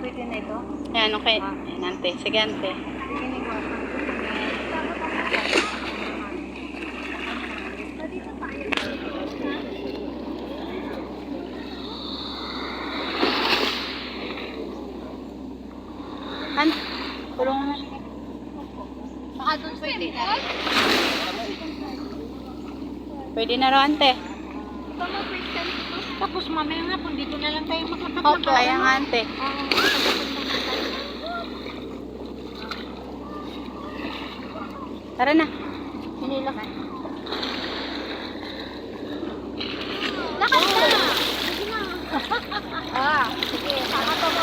pwede na ito? Ayan, okay. Ayan, ante. Sige, ante. Beginning ko. Ante, tulungan na. Baka doon pwede na. Pwede na raw, ante. Tapos mamaya nga kung dito na lang tayo makakapag. Opo, ayan nga, ante. Tara na. Hinilakad. Lakad na! Sige na. Sige. Saka mo.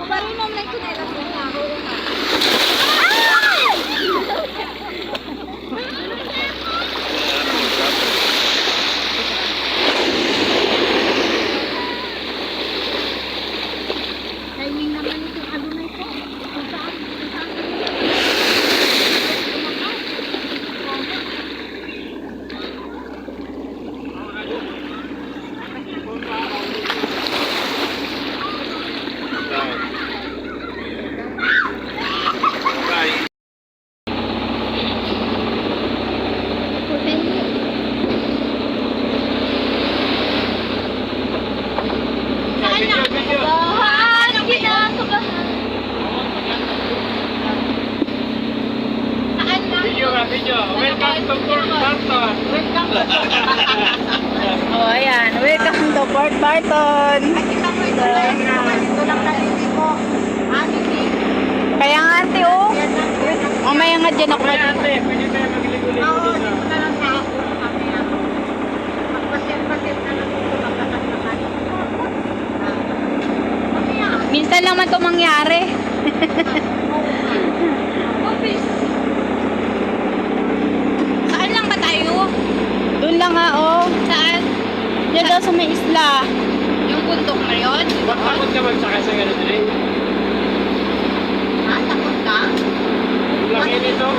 Kung marunong na ito na ilang na. Timing naman itong ano na ito. Kung saan. Welcome to Fort Barton. Oh, ayan. Welcome to Fort Barton. Ito lang nalili ko. Kaya nga, ante, oh. Mamaya nga dyan ako. Ate, pwede tayo magligo-ligo Oo, dito. dito na lang sa ako. Magpasit-pasit na lang dito. Minsan naman ito mangyari. Saan lang ba tayo? Doon lang nga, oh. Saan? Diyan daw sa may isla. Yung bundok na yun? Bakit ka magsaka sa ganun rin? Ha? Takot ka? Laki nito.